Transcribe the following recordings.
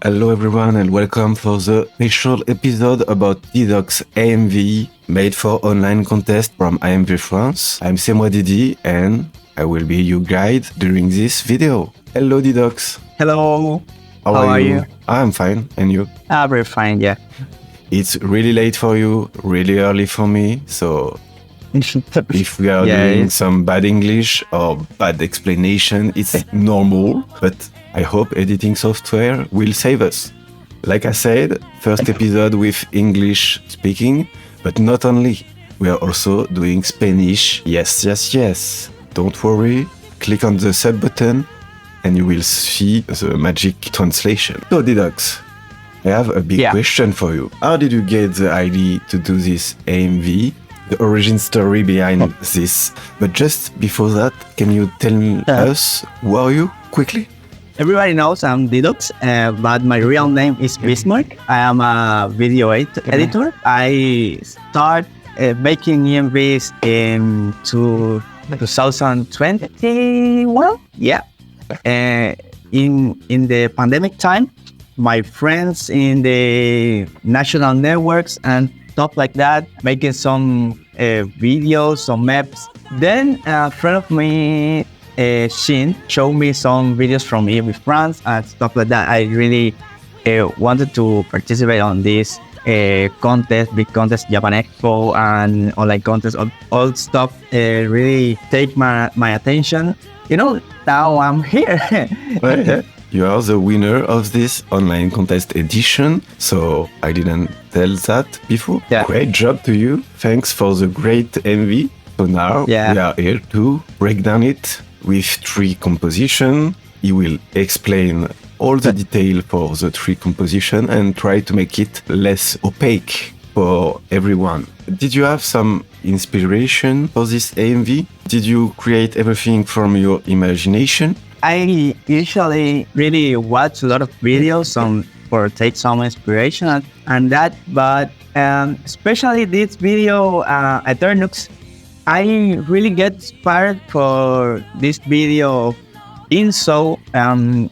Hello everyone and welcome for the special episode about Didox AMV made for online contest from AMV France. I'm Semwa Didi and I will be your guide during this video. Hello Didox. Hello. How are you? I'm fine. And you? Very fine, yeah. It's really late for you, really early for me, so if we are doing some bad English or bad explanation, it's normal, but I hope editing software will save us. Like I said, first episode with English speaking, but not only. We are also doing Spanish. Yes. Don't worry, click on the sub button and you will see the magic translation. So Didox, I have a big question for you. How did you get the idea to do this AMV? The origin story behind this. But just before that, can you tell us who are you quickly? Everybody knows I'm Didox, but my real name is Bismarck. I am a video editor. I start making EMVs in 2021. Yeah. In the pandemic time, my friends in the national networks and stuff like that, making some videos, some maps. Then a friend of me, Shin, showed me some videos from EMV France and stuff like that. I really wanted to participate on this contest, big contest, Japan Expo and online contest, all stuff really take my attention. You know, now I'm here. You are the winner of this online contest edition, so I didn't tell that before. Yeah. Great job to you. Thanks for the great MV. So now we are here to break down it with 3 compositions. He will explain all the detail for the 3 compositions and try to make it less opaque for everyone. Did you have some inspiration for this AMV? Did you create everything from your imagination? I usually really watch a lot of videos for take some inspiration and that, but especially this video, Eternux, I really get inspired for this video of Jinso.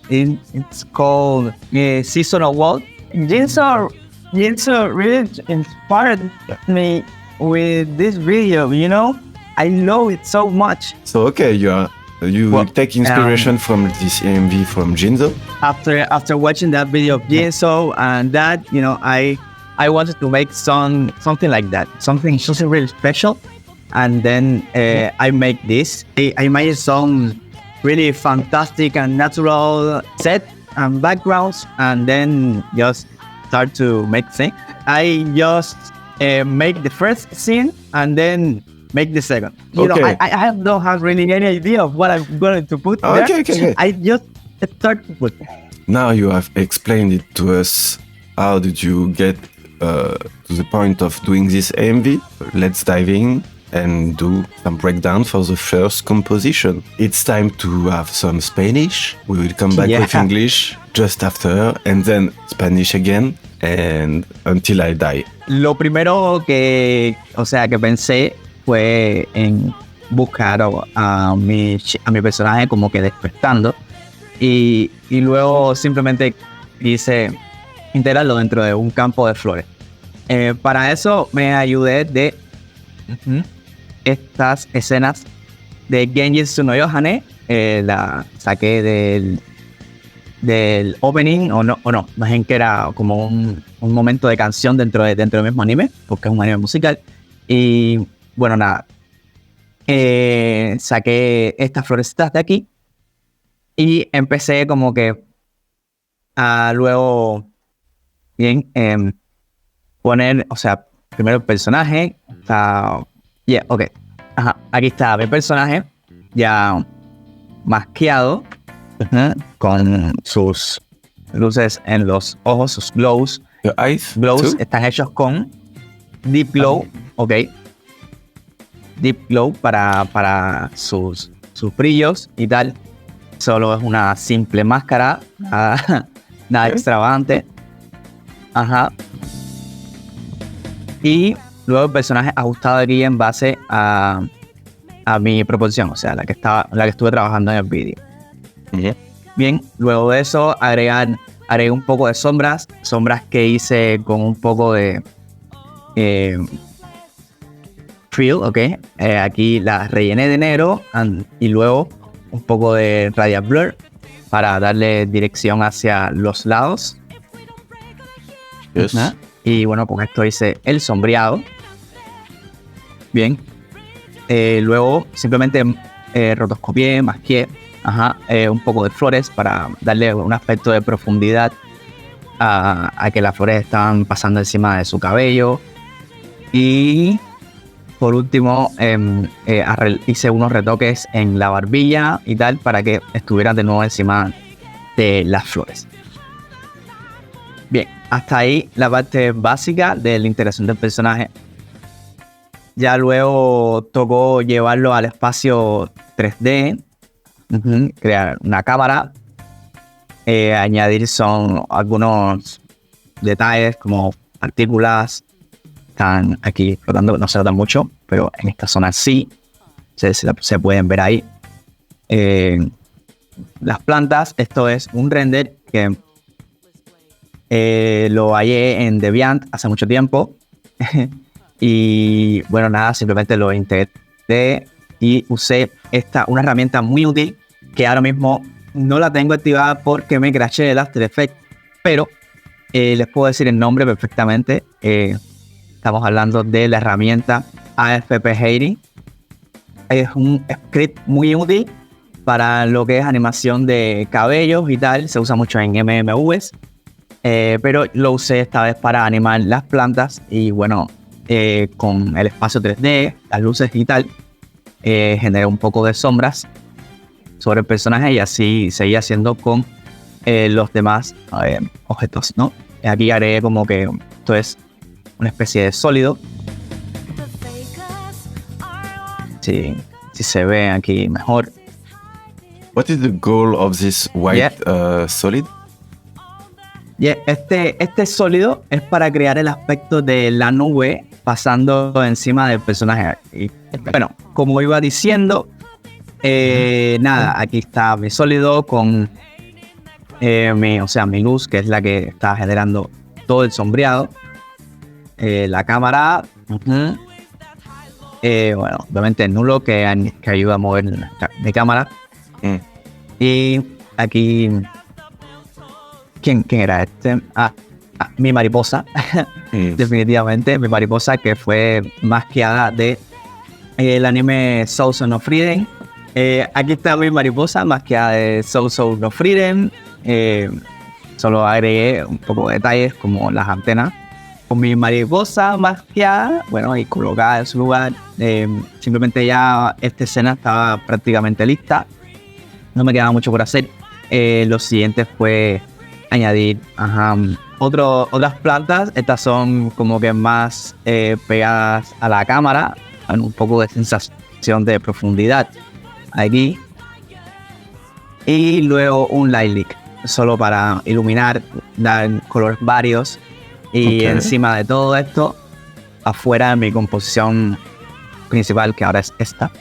It's called Seasonal World. Jinso really inspired me with this video, you know? I love it so much. So okay, you take inspiration from this AMV from Jinso? After watching that video of Jinso and that, you know, I wanted to make something like that, something really special. And then I make this. I made some really fantastic and natural set and backgrounds, and then just start to make things. I just make the first scene and then make the second. You know, I don't have really any idea of what I'm going to put there. Okay. I just start to put. Now you have explained it to us. How did you get to the point of doing this AMV? Let's dive in and do some breakdown for the first composition. It's time to have some Spanish. We will come back with English just after, and then Spanish again, and until I die. Lo primero que pensé fue en buscar a mi personaje como que despertando y luego simplemente quise integrarlo dentro de un campo de flores. Para eso me ayudé de estas escenas de Genjutsu no Yohane. La saqué del opening o no, más bien que era como un momento de canción dentro del mismo anime, porque es un anime musical. Y bueno, nada, saqué estas florecitas de aquí y empecé como que a luego poner, o sea, primero el personaje. Aquí está mi personaje ya masqueado, con sus luces en los ojos, sus glows. Your eyes Glows están hechos con Deep Glow, Deep Glow para sus brillos y tal. Solo es una simple máscara, nada extravagante. Y luego el personaje ajustado aquí en base a mi proposición, o sea, la que estuve trabajando en el vídeo. Bien, luego de eso agregar Agregué un poco de sombras que hice con un poco de fill, ¿ok? Aquí las rellené de negro y luego un poco de radial blur para darle dirección hacia los lados. Yes. Y bueno, con esto hice el sombreado. Bien. Luego simplemente rotoscopié, masqué un poco de flores para darle un aspecto de profundidad a que las flores estaban pasando encima de su cabello. Y por último hice unos retoques en la barbilla y tal para que estuvieran de nuevo encima de las flores. Bien, hasta ahí la parte básica de la interacción del personaje. Ya luego tocó llevarlo al espacio 3D, crear una cámara, añadir algunos detalles como partículas. Están aquí flotando, no se notan mucho, pero en esta zona sí, se pueden ver ahí. Las plantas, esto es un render que lo hallé en Deviant hace mucho tiempo. Y bueno, nada, simplemente lo integré y usé una herramienta muy útil que ahora mismo no la tengo activada porque me crashé el After Effects, pero les puedo decir el nombre perfectamente. Estamos hablando de la herramienta AFP80. Es un script muy útil para lo que es animación de cabellos y tal. Se usa mucho en MMVs, pero lo usé esta vez para animar las plantas y bueno, con el espacio 3D, las luces y tal, generé un poco de sombras sobre el personaje y así seguí haciendo con los demás objetos, ¿no? Aquí haré como que esto es una especie de sólido. Si se ve aquí mejor. What is the goal of this white solid? Este sólido es para crear el aspecto de la nube pasando encima del personaje. Y, bueno, como iba diciendo, nada, aquí está mi sólido con mi luz, que es la que está generando todo el sombreado. La cámara, bueno, obviamente el nulo que ayuda a mover mi cámara. Y aquí, ¿quién era este? Mi mariposa, definitivamente, mi mariposa que fue masqueada de el anime Soul Soul no Frieren. Aquí está mi mariposa masqueada de Soul Soul no Frieren. Solo agregué un poco de detalles como las antenas. Con mi mariposa masqueada, bueno, y colocada en su lugar. Simplemente ya esta escena estaba prácticamente lista. No me quedaba mucho por hacer. Lo siguiente fue añadir otras plantas. Estas son como que más pegadas a la cámara, con un poco de sensación de profundidad aquí. Y luego un light leak, solo para iluminar, dar colores varios. Y encima de todo esto, afuera de mi composición principal, que ahora es esta,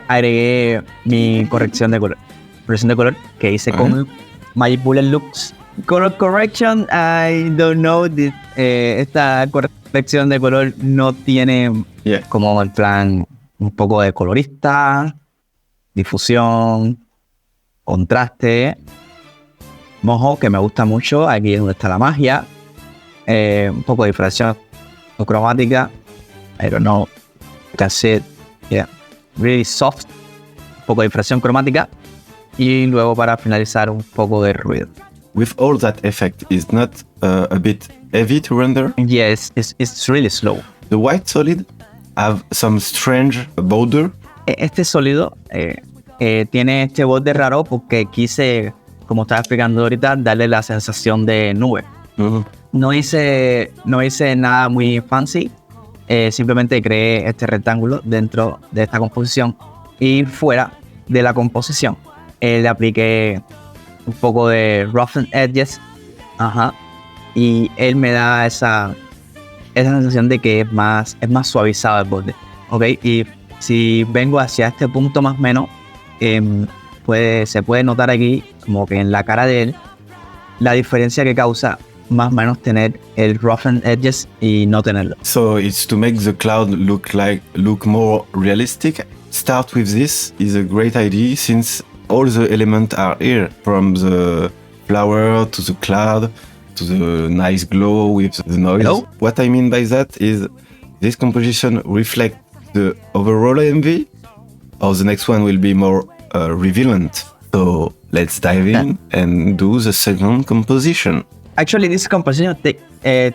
agregué mi corrección de color que hice con Magic Bullet Lux. Color correction, I don't know. Esta corrección de color no tiene como el plan un poco de colorista, difusión, contraste, mojo, que me gusta mucho. Aquí es donde está la magia. Un poco de diferenciación cromática. I don't know. That's it. Yeah. Really soft. Un poco de diferenciación cromática. Y luego para finalizar un poco de ruido. With all that effect, is not a bit heavy to render? Yes, it's really slow. The white solid have some strange border. Este sólido tiene este borde raro porque quise, como estaba explicando ahorita, darle la sensación de nube. No hice nada muy fancy. Simplemente creé este rectángulo dentro de esta composición y fuera de la composición le apliqué un poco de roughened edges, y él me da esa sensación de que es más suavizado el borde, ¿ok? Y si vengo hacia este punto más o menos, se puede notar aquí como que en la cara de él la diferencia que causa más o menos tener el roughened edges y no tenerlo. So it's to make the cloud look more realistic. Start with this is a great idea since all the elements are here, from the flower to the cloud to the nice glow with the noise. Hello? What I mean by that is this composition reflects the overall MV, or the next one will be more relevant. So let's dive in and do the second composition. Actually, this composition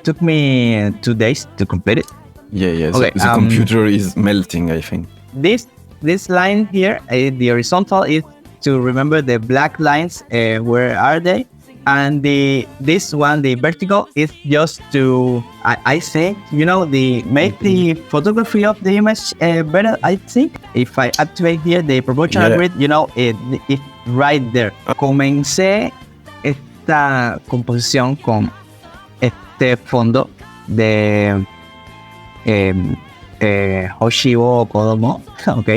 took me 2 days to complete it. Yeah. Okay, the computer is melting, I think. This line here, the horizontal, is to remember the black lines. Where are they? And this one, the vertical, is just to I think make the photography of the image better. I think if I activate here the proportional grid, it's right there. Comencé esta composición con este fondo de Hoshibo Kodomo, ok.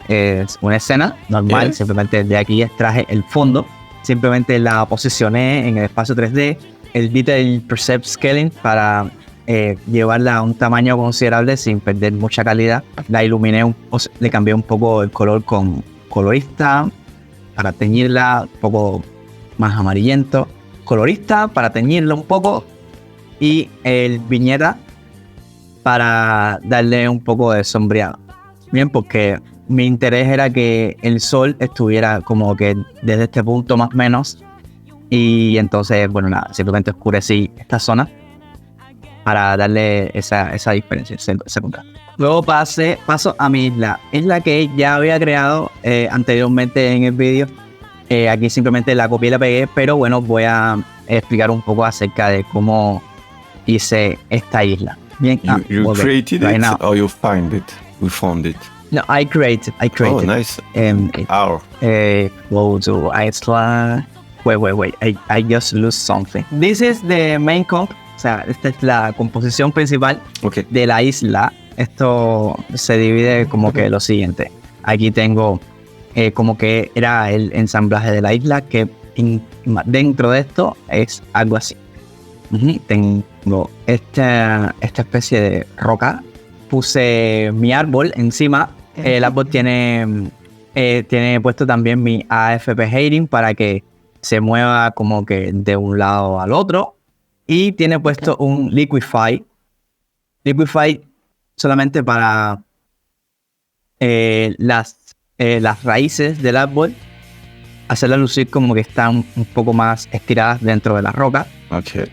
Es una escena normal, simplemente de aquí extraje el fondo, simplemente la posicioné en el espacio 3D, el Detail Percept Scaling para llevarla a un tamaño considerable sin perder mucha calidad. La iluminé, le cambié un poco el color con colorista para teñirla un poco más amarillento, colorista para teñirla un poco y el viñeta para darle un poco de sombreado. Bien, porque mi interés era que el sol estuviera como que desde este punto más o menos, y entonces, bueno, nada, simplemente oscurecí esta zona para darle esa diferencia, ese contraste. Luego paso a mi isla que ya había creado anteriormente en el vídeo. Aquí simplemente la copié y la pegué, pero bueno, voy a explicar un poco acerca de cómo hice esta isla. Bien, you created right it now. Or you found it? No, I created. Oh, nice. Go to Iceland. Wait. I just lose something. This is the main comp. O sea, esta es la composición principal de la isla. Esto se divide como que lo siguiente. Aquí tengo como que era el ensamblaje de la isla, que dentro de esto es algo así. Tengo esta especie de roca. Puse mi árbol encima. El árbol tiene puesto también mi AFP Shading para que se mueva como que de un lado al otro. Y tiene puesto un Liquify. Liquify solamente para las raíces del árbol, hacerlas lucir como que están un poco más estiradas dentro de la roca.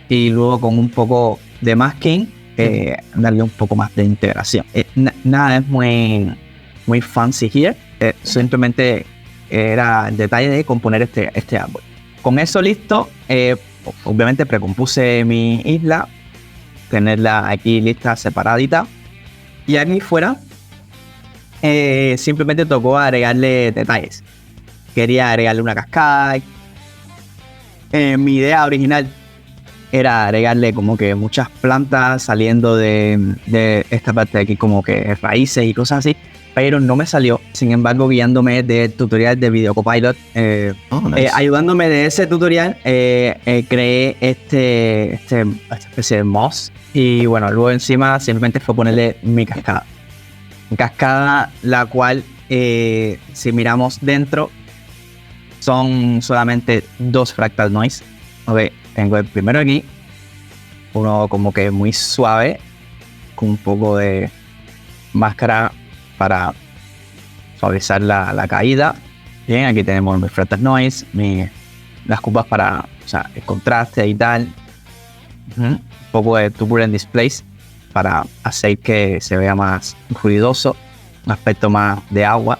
Y luego con un poco de masking, darle un poco más de integración. Nada es muy fancy here. Simplemente era el detalle de componer este árbol. Con eso listo, obviamente precompuse mi isla, tenerla aquí lista, separadita. Y aquí fuera, simplemente tocó agregarle detalles. Quería agregarle una cascada. Mi idea original era agregarle como que muchas plantas saliendo de esta parte de aquí, como que raíces y cosas así, pero no me salió. Sin embargo, guiándome del tutorial de Video Copilot, nice. Ayudándome de ese tutorial, creé esta especie de moss. Y bueno, luego encima simplemente fue ponerle mi cascada. La cual, si miramos dentro, son solamente 2 fractal noise. Ok, tengo el primero aquí, uno como que muy suave, con un poco de máscara para suavizar la caída. Bien, aquí tenemos mi fractal noise, las curvas para, o sea, el contraste y tal. Un poco de turbulent displays para hacer que se vea más ruidoso, un aspecto más de agua,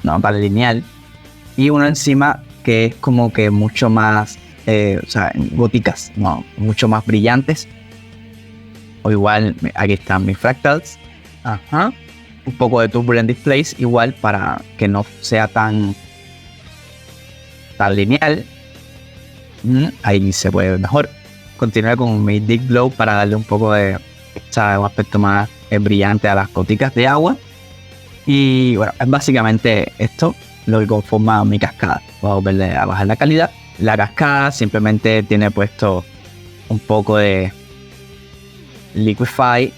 no tan lineal. Y uno encima que es como que mucho más, o sea, góticas, no, mucho más brillantes. O igual, aquí están mis fractals. Un poco de turbulent displays, igual para que no sea tan lineal. Ahí se puede ver mejor. Continué con mi Deep Glow para darle un poco de, ¿sabes?, un aspecto más brillante a las goticas de agua. Y bueno, es básicamente esto lo que conforma mi cascada. Voy a volverle a bajar la calidad la cascada simplemente tiene puesto un poco de Liquify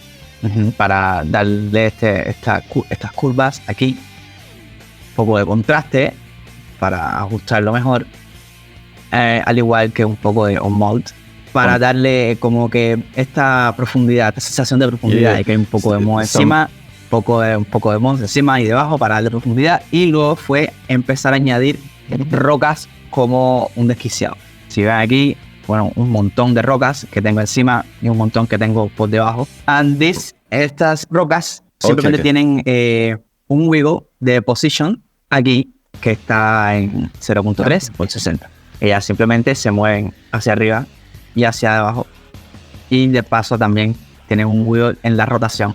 para darle estas curvas aquí, un poco de contraste para ajustarlo mejor, al igual que un poco de on-mold para darle como que esta profundidad, esta sensación de profundidad, y que hay un poco de mold encima, un poco de mold encima y debajo para darle profundidad, y luego fue empezar a añadir rocas como un desquiciado. Si ven aquí, bueno, un montón de rocas que tengo encima y un montón que tengo por debajo. Estas rocas simplemente tienen un wiggle de position aquí que está en 0.3 por 60. Ellas simplemente se mueven hacia arriba y hacia abajo, y de paso también tienen un wiggle en la rotación.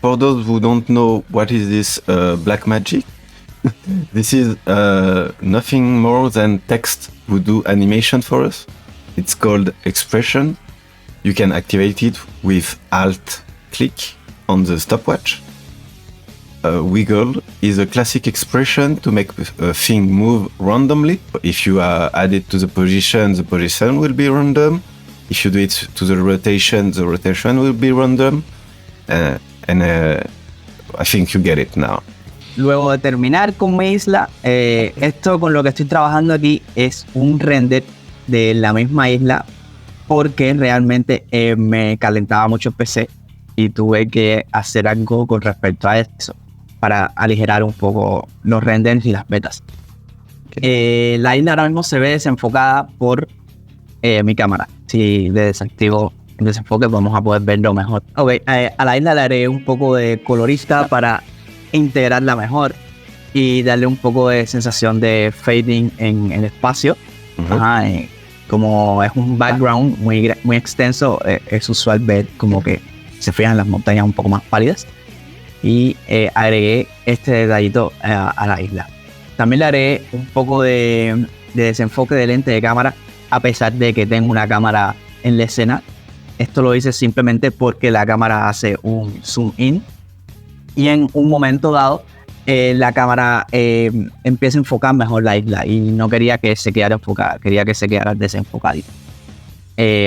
For those who don't know what is this black magic, this is nothing more than text who do animation for us. It's called expression. You can activate it with Alt click on the stopwatch. Wiggle is a classic expression to make a thing move randomly. If you add it to the position will be random. If you do it to the rotation will be random. I think you get it now. Luego de terminar con mi isla, esto con lo que estoy trabajando aquí es un render de la misma isla, porque realmente me calentaba mucho el PC y tuve que hacer algo con respecto a eso para aligerar un poco los renders y las betas. La isla ahora mismo se ve desenfocada por mi cámara. Si le desactivo el desenfoque vamos a poder verlo mejor. A la isla le haré un poco de colorista para integrarla mejor y darle un poco de sensación de fading en el espacio. Como es un background muy extenso, es usual ver como que se fijan las montañas un poco más pálidas, y agregué este detallito a la isla. También le haré un poco de desenfoque de lente de cámara, a pesar de que tengo una cámara en la escena. Esto lo hice simplemente porque la cámara hace un zoom in y en un momento dado la cámara empieza a enfocar mejor la isla, y no quería que se quedara enfocada, quería que se quedara desenfocadita.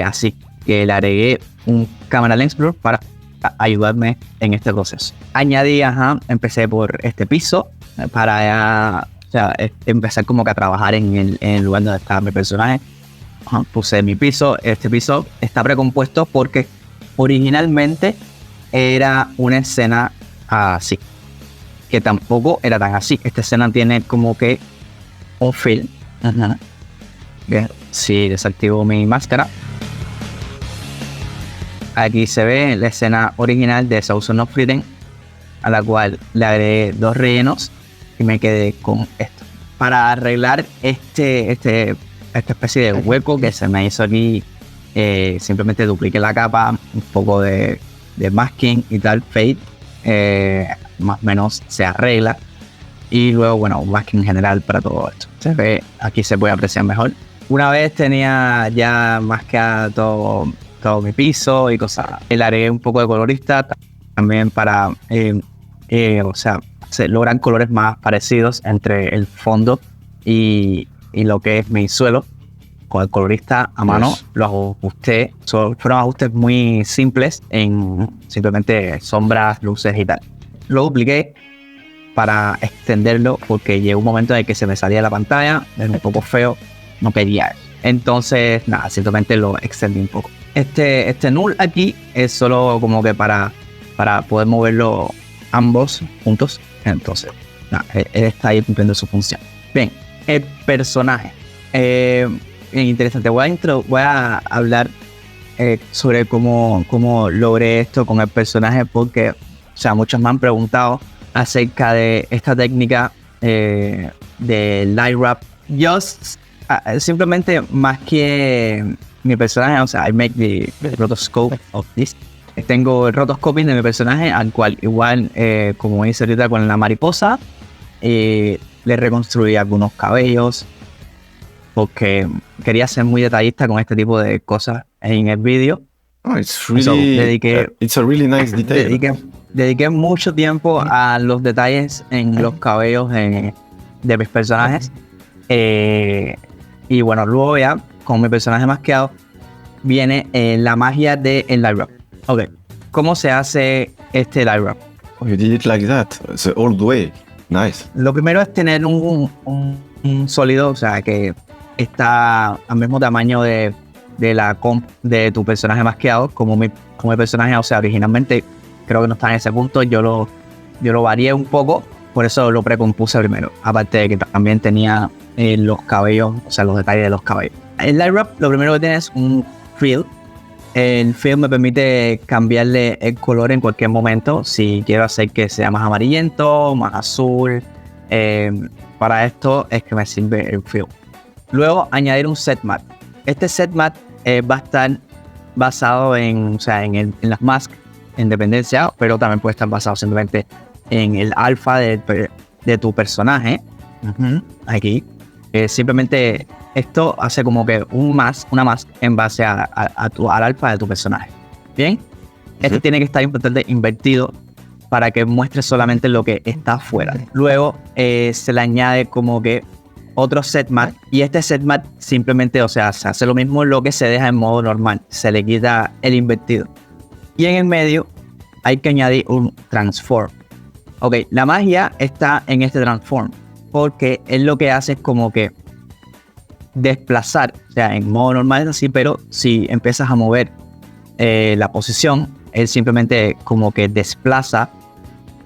Así que le agregué un Camera Lens Blur para ayudarme en este proceso. Empecé por este piso para empezar como que a trabajar en el lugar donde estaba mi personaje. Puse mi piso. Este piso está precompuesto porque originalmente era una escena así, que tampoco era tan así. Esta escena tiene como que un film. Bien, si desactivo mi máscara, aquí se ve la escena original de Thousand of Freedom, a la cual le agregué 2 rellenos y me quedé con esto. Para arreglar esta especie de hueco que se me hizo aquí, simplemente dupliqué la capa, un poco de masking y tal, fade, más o menos se arregla, y luego un masking general para todo esto. Se ve, aquí se puede apreciar mejor. Una vez tenía ya maskeado todo mi piso y cosas, le agregué un poco de colorista también para se logran colores más parecidos entre el fondo y lo que es mi suelo. Con el colorista a mano lo ajusté. Fueron ajustes muy simples en simplemente sombras, luces y tal. Lo dupliqué para extenderlo porque llegó un momento en el que se me salía la pantalla, era un poco feo, no quería eso. Entonces simplemente lo extendí un poco. Este null aquí es solo como que para poder moverlo ambos juntos. Entonces él está ahí cumpliendo su función. Bien, el personaje. Bien interesante. Voy a hablar sobre cómo logré esto con el personaje, porque muchos me han preguntado acerca de esta técnica de light wrap. Yo simplemente, más que mi personaje, I make the rotoscope of this. Tengo el rotoscoping de mi personaje, al cual igual, como hice ahorita con la mariposa, le reconstruí algunos cabellos, porque quería ser muy detallista con este tipo de cosas en el vídeo. It's a really nice detail. Dediqué mucho tiempo a los detalles en los cabellos de mis personajes. Y bueno, luego ya, con mi personaje maskeado, viene la magia del light wrap. Ok, ¿cómo se hace este light wrap? Oh, you did it like that, the old way. Nice. Lo primero es tener un sólido, o sea, que está al mismo tamaño de la comp de tu personaje maskeado, como mi personaje. O sea, originalmente creo que no está en ese punto. Yo lo varié un poco, por eso lo precompuse primero. Aparte de que también tenía los cabellos, o sea, los detalles de los cabellos. El light wrap, lo primero que tiene es un fill. El fill me permite cambiarle el color en cualquier momento. Si quiero hacer que sea más amarillento, más azul, para esto es que me sirve el fill. Luego añadir un set matte. Este set matte va a estar basado en las masks en dependencia, pero también puede estar basado simplemente en el alfa de tu personaje. Aquí. Simplemente esto hace como que una mask en base al alfa de tu personaje. Bien. Este tiene que estar invertido para que muestre solamente lo que está afuera. Luego se le añade como que otro set matte, y este set matte simplemente, o sea, se hace lo mismo lo que se deja en modo normal, se le quita el invertido. Y en el medio hay que añadir un transform. Ok, la magia está en este transform, porque él lo que hace es como que desplazar, o sea, en modo normal es así, pero si empiezas a mover la posición, él simplemente como que desplaza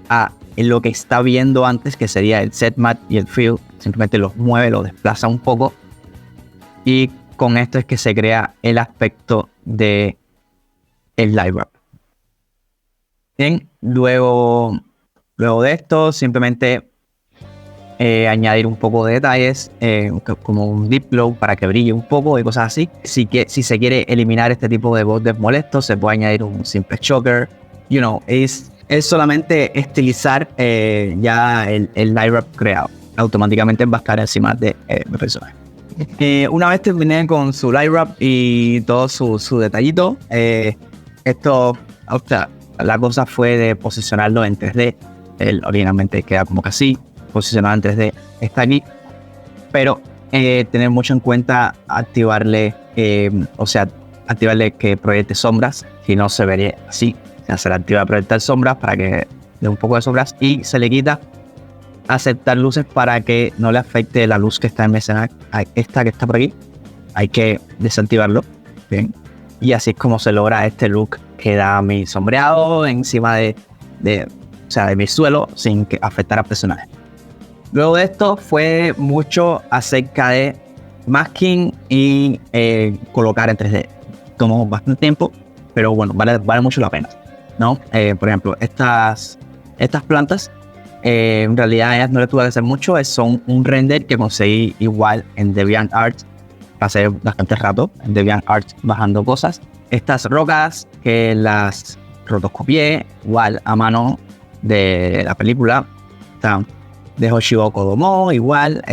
a lo que está viendo antes, que sería el set matte y el fill. Simplemente los mueve, los desplaza un poco, y con esto es que se crea el aspecto de el light wrap. Bien, luego de esto simplemente añadir un poco de detalles, como un deep glow para que brille un poco y cosas así. Si se quiere eliminar este tipo de bordes molestos, se puede añadir un simple choker. Es solamente estilizar ya el light wrap creado. Automáticamente va a estar encima de mi personaje. Una vez terminé con su light wrap y todo su detallito, la cosa fue de posicionarlo en 3D. Él originalmente queda como que así, posicionado en 3D, está aquí, pero tener mucho en cuenta activarle que proyecte sombras, si no se vería así. Se le activa proyectar sombras para que dé un poco de sombras, y se le quita aceptar luces para que no le afecte la luz que está en el escenario. Esta que está por aquí, hay que desactivarlo. Bien. Y así es como se logra este look que da mi sombreado encima de mi suelo sin que afectar al personaje. Luego de esto fue mucho acerca de masking y colocar en 3D. Tomó bastante tiempo, pero bueno, vale mucho la pena, ¿no? Por ejemplo, estas plantas, en realidad ellas no le tuve que hacer mucho, son un render que conseguí igual en DeviantArt. Pasé bastante rato en DeviantArt bajando cosas. Estas rocas que las rotoscopié igual a mano de la película, están de Hoshibo Kodomo, igual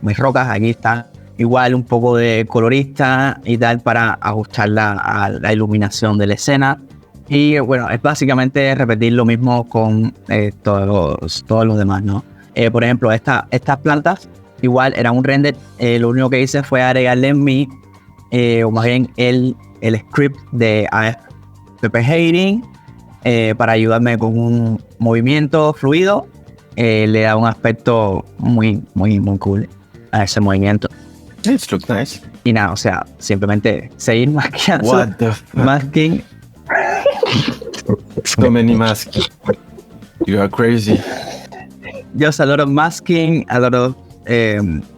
mis rocas aquí están igual un poco de colorista y tal para ajustarla a la iluminación de la escena. Y bueno, es básicamente repetir lo mismo con todos los demás, ¿no? Por ejemplo, estas plantas igual eran un render. Lo único que hice fue agregarle o más bien el script de AFP Hating para ayudarme con un movimiento fluido. Le da un aspecto muy, muy, muy cool a ese movimiento. It looks nice. Y nada, o sea, simplemente seguir maskeando. What the fuck? Masking. So many masks. You are crazy. Just a lot of masking, a lot of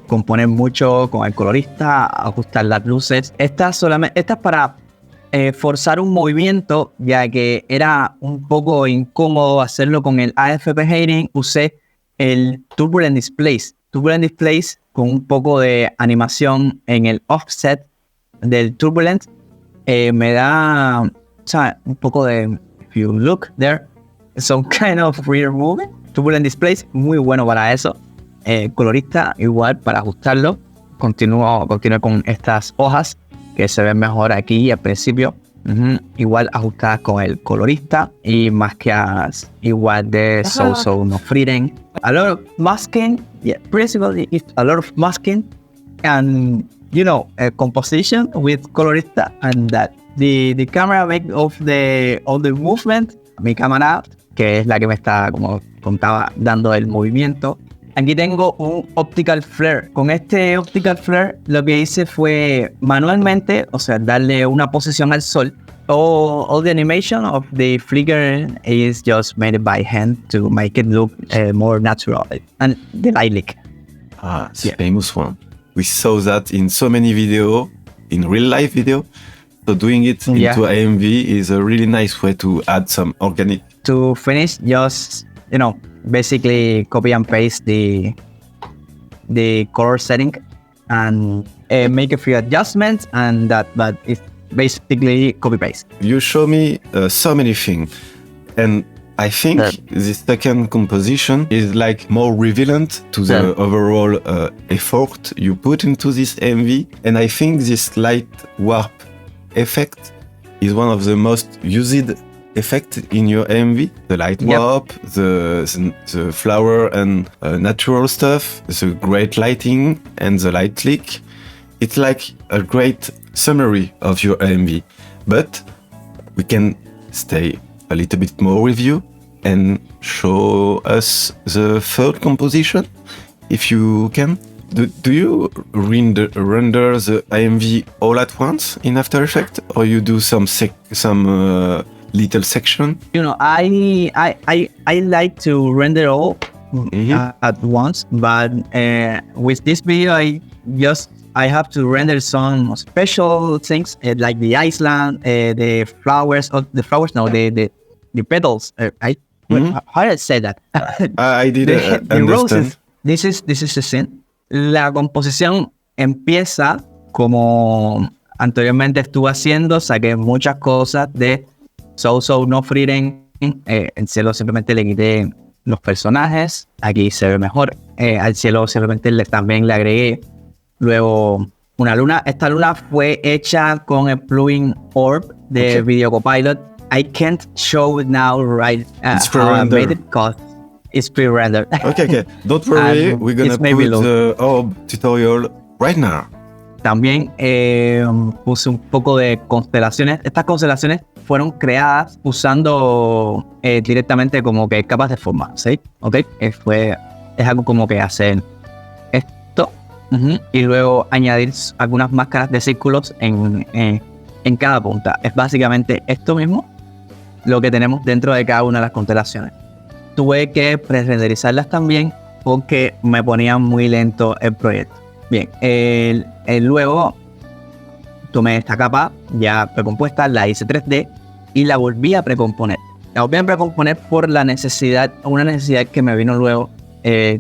componer mucho con el colorista, ajustar las luces. Esta es para forzar un movimiento, ya que era un poco incómodo hacerlo con el AFP Hating. Usé el Turbulent Displace. Turbulent Displace con un poco de animación en el offset del Turbulent me da, o sea, un poco de, if you look there, some kind of rear movement. Turbulent Displace, muy bueno para eso. Colorista igual para ajustarlo. Continúo con estas hojas que se ven mejor aquí al principio. Igual ajustadas con el colorista y maskeadas igual de so no freedom. A lot of masking, yeah, principally it's a lot of masking and a composition with colorista, and that the camera make of the movement. Mi cámara, que es la que me está, como contaba, dando el movimiento. Aquí tengo un optical flare. Con este optical flare lo que hice fue manualmente, o sea, darle una posición al sol. All the animation of the flicker is just made by hand to make it look more natural and the light leak. It's a famous one. We saw that in so many videos, in real life video. So doing it into AMV is a really nice way to add some organic. To finish, just basically copy and paste the color setting and make a few adjustments, and that, but it's basically copy paste. You show me so many things, and I think this second composition is like more relevant to the overall effort you put into this MV, and I think this light warp effect is one of the most used effect in your MV. The light warp, the flower and natural stuff, the great lighting and the light leak. It's like a great summary of your MV. But we can stay a little bit more with you and show us the third composition, if you can. Do you render the AMV all at once in After Effects, or you do some little section? I like to render all at once, but with this video, I have to render some special things like the Iceland, the petals. How did I say that? I did the understand. roses. This is the scene. La composición empieza como anteriormente estuve haciendo, saqué muchas cosas de So No Frieren. El cielo simplemente le quité los personajes, aquí se ve mejor. Al cielo simplemente también le agregué luego una luna. Esta luna fue hecha con el plugin Orb de Video Copilot. I can't show it now how I made it because it's pre-rendered. Okay. Don't worry, we're gonna put the Orb tutorial right now. También puse un poco de constelaciones. Estas constelaciones fueron creadas usando directamente como que capas de forma, ¿sí? ¿Ok? Es algo como que hacer esto y luego añadir algunas máscaras de círculos en cada punta. Es básicamente esto mismo lo que tenemos dentro de cada una de las constelaciones. Tuve que pre-renderizarlas también porque me ponía muy lento el proyecto. Bien, luego tomé esta capa ya precompuesta, la hice 3D y la volví a precomponer. La volví a precomponer por una necesidad que me vino luego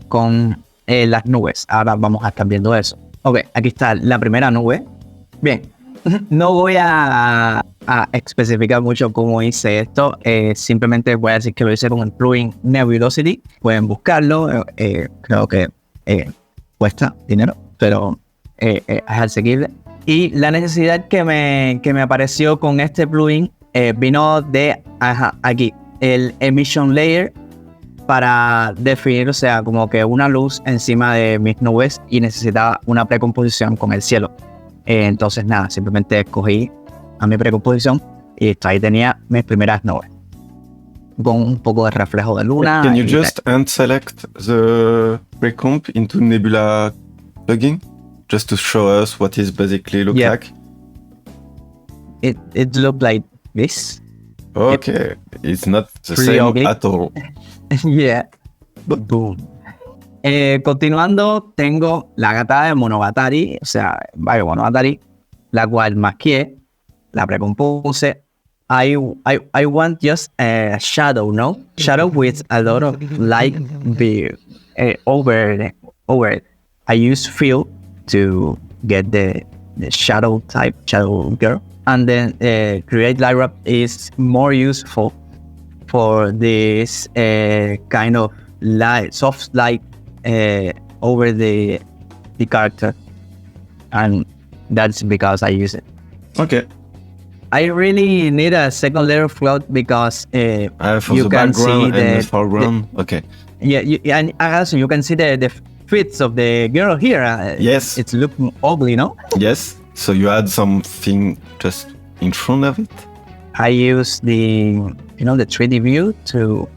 con las nubes. Ahora vamos a estar viendo eso. Ok, aquí está la primera nube. Bien, no voy a especificar mucho cómo hice esto. Simplemente voy a decir que lo hice con el plugin Nebulosity. Pueden buscarlo. Creo que cuesta dinero, pero es asequible. Y la necesidad que me apareció con este plugin vino de aquí, el Emission Layer, para definir, o sea, como que una luz encima de mis nubes y necesitaba una precomposición con el cielo. Entonces nada, simplemente escogí a mi precomposición y ahí tenía mis primeras nubes con un poco de reflejo de luna. Can you just unselect the precomp into Nebula plugin just to show us what it basically looks like? It looked like this. Okay, it's not the same ugly at all. Yeah. Boom. Continuando, tengo la gata de Monogatari, o sea, Bio Monogatari, la cual maquillé, la precompuse. I want just a shadow, no? Shadow with a lot of light over it. I use fill to get the shadow type, shadow girl. And then Create Light Wrap is more useful for this kind of light, soft light over the character. And that's because I use it. Okay. I really need a second layer of cloud because for you can see the foreground. Okay. Yeah, and also you can see the feet of the girl here. Yes. It's looking ugly, no? Yes. So you had something just in front of it? I use the 3D view to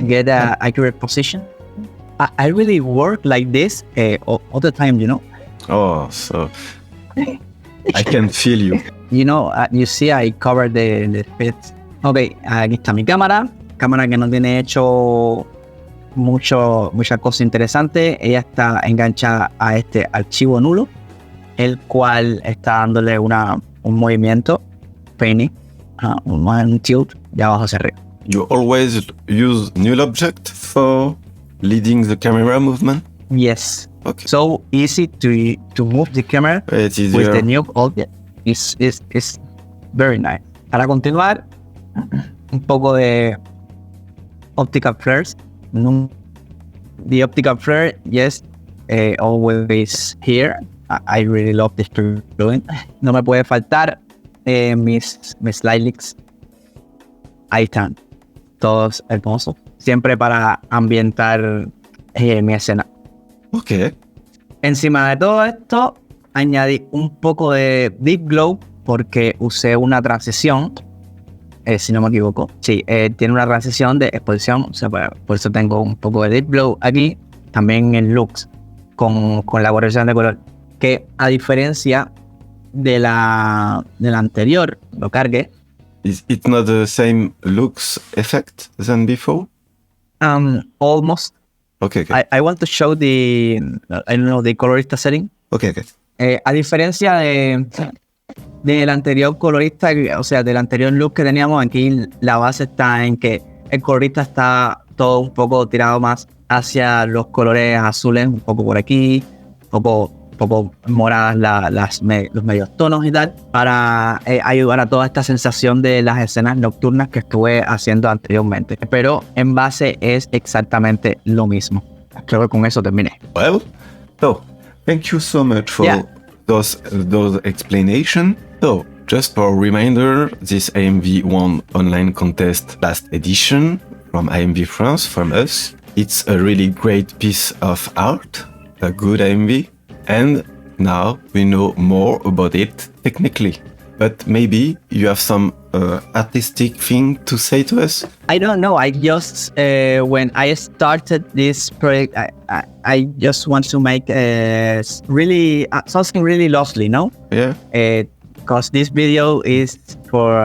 get an accurate position. I really work like this all the time, Oh, so I can feel you. You see, I covered the feet. Ok, aquí está mi cámara que no tiene hecho mucha cosa interesante. Ella está enganchada a este archivo nulo, el cual está dándole un movimiento, penny, un tilt de abajo hacia arriba. You always use null object for leading the camera movement? Yes. Okay. So easy to move the camera with the new object. It's very nice. Para continuar, un poco de optical flares. The optical flare, yes, always here. I really love this plugin. No me puede faltar mis lights. Ahí están, todos hermosos. Siempre para ambientar mi escena. Ok. Encima de todo esto, añadí un poco de Deep Glow porque usé una transición. Si no me equivoco. Sí, tiene una transición de exposición, o sea, por eso tengo un poco de Deep Glow aquí, también en Lux, con la corrección de color, que a diferencia de la anterior, lo cargué. Is it not the same Lux effect than before? Almost. Okay. I want to show the colorista setting. Okay. A diferencia del anterior colorista, o sea, del anterior look que teníamos, aquí la base está en que el colorista está todo un poco tirado más hacia los colores azules, un poco por aquí, un poco moradas los medios tonos y tal, para ayudar a toda esta sensación de las escenas nocturnas que estuve haciendo anteriormente. Pero en base es exactamente lo mismo. Creo que con eso terminé. Well, so thank you so much for those explanations. So, just for a reminder, this AMV won online contest last edition from AMV France, from us. It's a really great piece of art, a good AMV, and now we know more about it technically. But maybe you have some artistic thing to say to us? I don't know. I just, when I started this project, I just want to make really something really lovely, no? Yeah. Because this video is for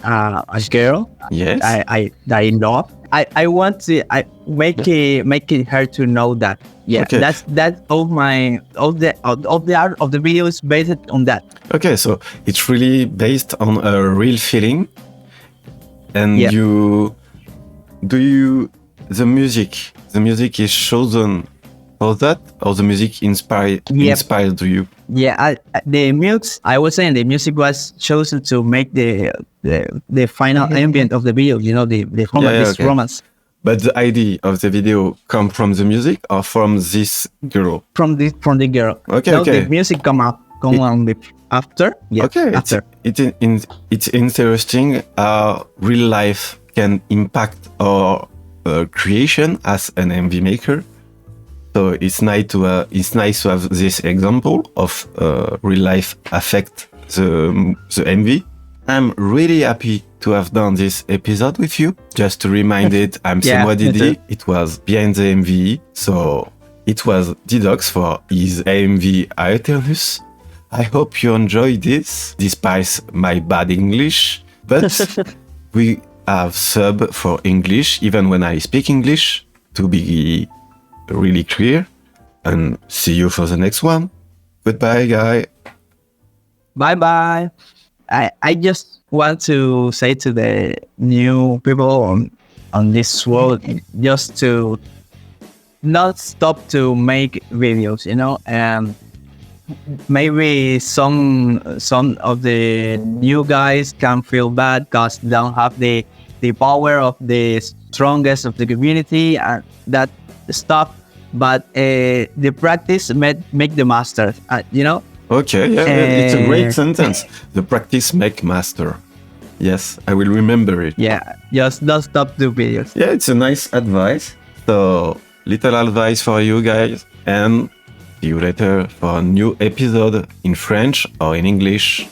a girl. Yes. I love. I want to make it her to know that. Yeah, okay. That's all the art of the video is based on that. Okay, so it's really based on a real feeling, and the music is chosen for that, or the music inspired you? Yeah, the music. I was saying the music was chosen to make the final ambient of the video. You know, the romance. But the idea of the video come from the music or from this girl? From the girl. Okay, no, the music come on after. Yeah, okay, after. It's interesting how real life can impact our creation as an MV maker. So it's nice to have this example of real life affect the MV. I'm really happy to have done this episode with you. Just to remind it, I'm Benoit Didi. It was behind the MV, so it was Didox for his AMV Aeternus. I hope you enjoyed this, despite my bad English. But we have sub for English, even when I speak English, to be really clear. And see you for the next one. Goodbye, guy. Bye. I just want to say to the new people on this world, just to not stop to make videos, you know, and maybe some of the new guys can feel bad because they don't have the power of the strongest of the community and that stuff, but the practice make the master, you know. Okay, yeah, it's a great sentence. The practice make master. Yes, I will remember it. Yeah, just don't stop the videos. Yeah, it's a nice advice. So, little advice for you guys. And See you later for a new episode in French or in English.